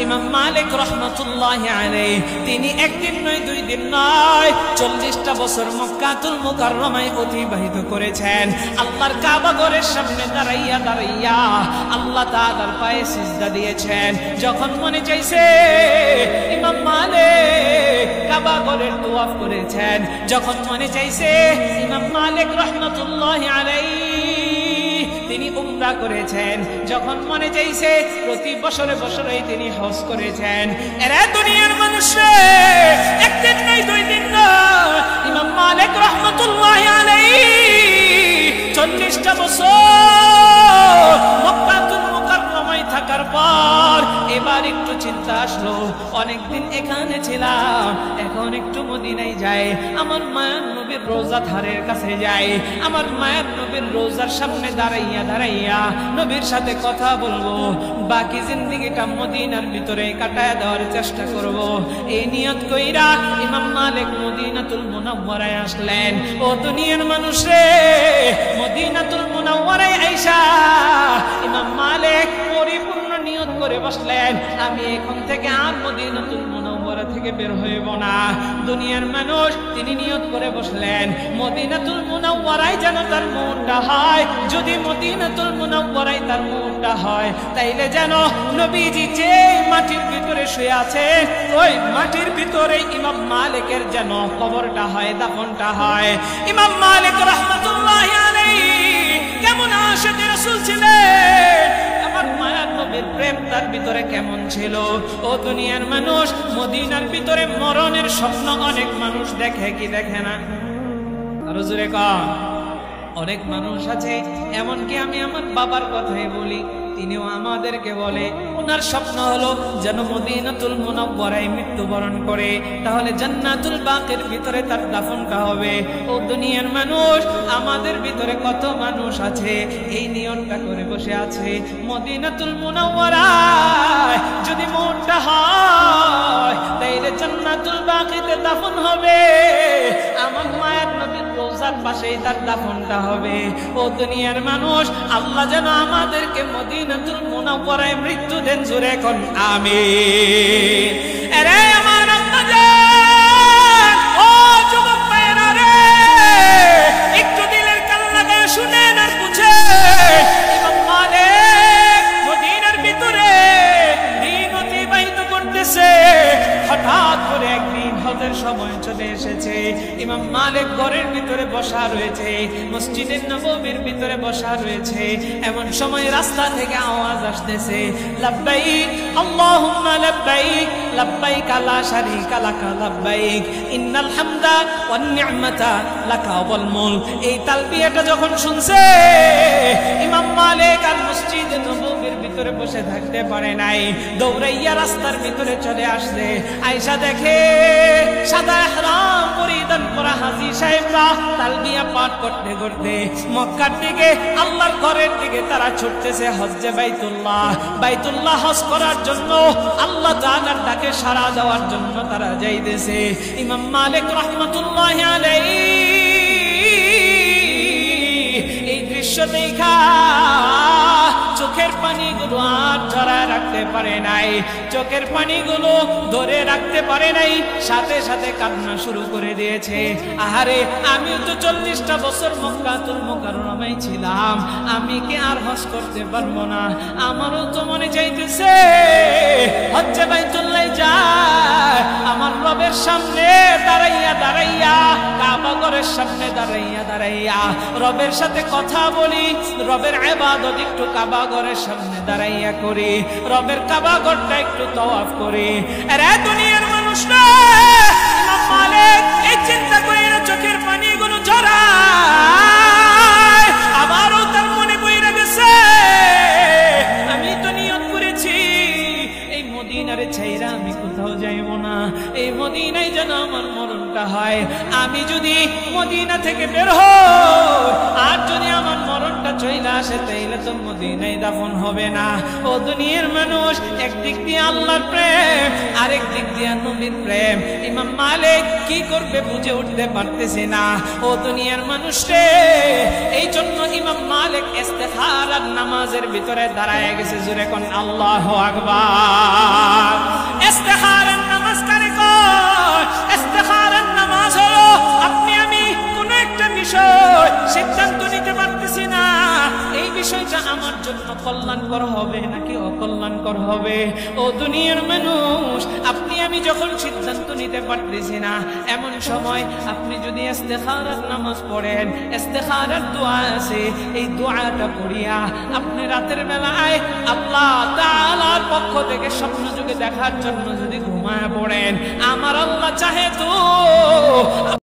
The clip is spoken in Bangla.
ইমাম মালিক রাহমাতুল্লাহি আলাইহি তিনি একদিন নয় দুই দিন নয় 40টা বছর মক্কাতুল মুকাররমায় অতিবাহিত করেছেন। আল্লাহর কাবা ঘরের সামনে দাঁড়াইয়া দাঁড়াইয়া আল্লাহ তাআলার পায়ে সিজদা দিয়েছেন। যখন মনে চাইছে ইমাম মালিক কাবা ঘরের তওয়াফ করেছেন। যখন মনে চাইছে ইমাম মালিক রাহমাতুল্লাহি আলাইহি তিনি উমরা করেছেন। যখন মনে চাইছে প্রতি বছরে বছরে তিনি হজ করেছেন। এরা দুনিয়ার মানুষ একদিন নয় দুই দিন নয় ইমাম মালিক রাহমাতুল্লাহি আলাইহি 40টা বছর মক্কাতুল মুকাররমায় থাকার পর এবার একটু চিন্তা আসলো, অনেকদিন এখানে ছিলাম, এখন একটু মদিনায় যাই, আমার মায়ের নবীর রোজা ধারের কাছে যাই, আমার মায়ের নবীর রোজার সামনে দাঁড়াইয়া দাঁড়াইয়া নবীর সাথে কথা বলবো, বাকি জিন্দেগিটা মদিনার ভিতরে কাটায় দেওয়ার চেষ্টা করব। এই নিয়ত কইরা ইমাম মালিক মদিনাতুল মুনাওয়ারায় আসলেন। ও দুনিয়ার মানুষে মদিনাতুল মুনাওয়ারায় আইসা ইমাম মালিক পরিপূর্ণ নিয়ত করে বসলেন, আমি এখন থেকে আর মদিনাতুল মুনাওয়ারা থেকে বের হইব না। দুনিয়ার মানুষ তিনি নিয়ত করে বসলেন মদিনাতুল মুনাওয়ারায় যেন তার মনটা হয়, যদি মদিনাতুল মুনাওয়ারায় তার মনটা হয় তাইলে যেন নবীজি যে মাটির ভিতরে শুয়ে আছে ওই মাটির ভিতরে ইমাম মালিকের যেন কবরটা হয়, দাফনটা হয়। ইমাম মালিক রাহমাতুল্লাহি আলাইহি কেমন আশিকে রাসূল ছিলেন, আমার মায়ার নবীর প্রেম তার ভিতরে কেমন ছিল। ও দুনিয়ার মানুষ মদিনার ভিতরে মরণের স্বপ্ন অনেক মানুষ দেখে কি দেখে না? আরো জোরে কর। অনেক মানুষ আছে, এমনকি আমি আমার বাবার কথাই বলি, তিনিও আমাদেরকে বলে ওনার স্বপ্ন হলো যেন মদিনাতুল মুনাওয়ারায় মৃত্যুবরণ করে, তাহলে জান্নাতুল বাকির ভিতরে তার দাফনটা হবে। ও দুনিয়ার মানুষ আমাদের ভিতরে কত মানুষ আছে এই নিয়তটা করে বসে আছে মদিনাতুল মুনাওয়ারায় যদি মরটা হয় তাইলে জান্নাতুল বাকিতে দাফন হবে, আমার মায়ের নবীর রোজার পাশেই তার দাফনটা হবে। ও দুনিয়ার মানুষ আল্লাহ যেন আমাদেরকে মদিনাতুল মুনাওয়ারায় মৃত্যু দেন, জোরে কোন আমিন। আরে আমার আম্মা জান, ও যুবক ভাইরা রে, একটু দিলের কান লাগায় শুনেন আর বুঝেন, ইমাম মালিক মদিনার ভিতরে দিন অতিবাহিত করতেছে, হঠাৎ করে একদিন হজের সময় চলে এসেছে। ইমাম মালিক ঘরের ভিতরে বসা রয়েছে, মসজিদের নববীর ভিতরে বসা রয়েছে। এমন সময় রাস্তা থেকে আওয়াজ আসতেছে, লাব্বাইক আল্লাহুম্মা লাব্বাইক লাব্বাইক লা শারীকা লাকা লাব্বাইক ইন্নাল হামদা ওয়ান নি'মাতা লাকা ওয়াল মুলক। এই তালবিয়াটা যখন শুনছে ইমাম মালিক আর মসজিদের নববীর ভিতরে বসে থাকতে পারে নাই, দৌড়াইয়া রাস্তার ভিতরে চলে আসছে। আয়েশা দেখে সাদা ইহরাম পরিধান করা হাজী সাহেবরা তালবিয়া পাঠ করতে করতে মক্কার দিকে আল্লাহর ঘরের দিকে তারা ছুটতেছে হজ্জে বাইতুল্লাহ, বাইতুল্লাহ হজ করার জন্য, আল্লাহ তাআলার ডাকে সাড়া দেওয়ার জন্য তারা যাইতেছে। ইমাম মালিক রাহমাতুল্লাহি আলাইহি এই দৃশ্য দেখা চোখের পানিগুলো আর ধরে রাখতে পারে নাই, চোখের পানিগুলো ধরে রাখতে পারে নাই, সাথে সাথে কান্না শুরু করে দিয়েছে। আহারে, আমি তো 40টা বছর মক্কাতুল মুকাররমায় ছিলাম, আমি কি আর হজ করতে পারবো না? আমারও তো মনে চাইতেছে হজ্জে বাইতুল্লাহ যায়, আমার রবের সামনে দাঁড়াইয়া দাঁড়াইয়া, কাবা ঘরের সামনে দাঁড়াইয়া দাঁড়াইয়া রবের সাথে কথা বলি, রবের ইবাদত একটু কাবা ঘরের সামনে দাঁড়াইয়া করি, রবের কাবা ঘরটা একটু তওয়াফ করি। আরে দুনিয়ার মানুষরা ইমাম মালিক এই চিন্তা করে চোখের পানিগুলো ঝরায়, আবারও তার মনে বইরা গেছে, আমি তো নিয়ত করেছি এই মদিনারে ছাইরা আমি কোথাও যাইব না, এই মদিনায় যেন আমার মরণটা হয়। আমি যদি মদিনা থেকে বের হই আর যদি আমার মরণটা চলে আসে তাইলে তো মদিনায় দাফন হবে না। ও দুনিয়ার মানুষ, একদিক দিয়ে আল্লাহর প্রেম, আরেক দিক দিয়ে নবীর প্রেম, ইমাম মালিক কি করবে বুঝে উঠতে পারতেছে না। ও দুনিয়ার মানুষ রে, এই জন্য ইমাম মালিক ইস্তেখারার নামাজের ভিতরে দাঁড়ায় গেছে, জোরে কোন আল্লাহু আকবার। কল্যাণকর হবে নাকি অকল্যাণকর হবে? ও দুনিয়ার মানুষ, আপনি আমি যখন সিদ্ধান্ত নিতে পারতেছি না, এমন সময় আপনি যদি ইস্তেখারার নামাজ পড়েন, ইস্তেখারার দোয়া আছে, এই দোয়াটা পড়িয়া আপনি রাতের বেলায় আল্লাহ তাআলার পক্ষ থেকে স্বপ্ন যুগে দেখার জন্য যদি ঘুমায় পড়েন, আমার আল্লাহ চাহে তো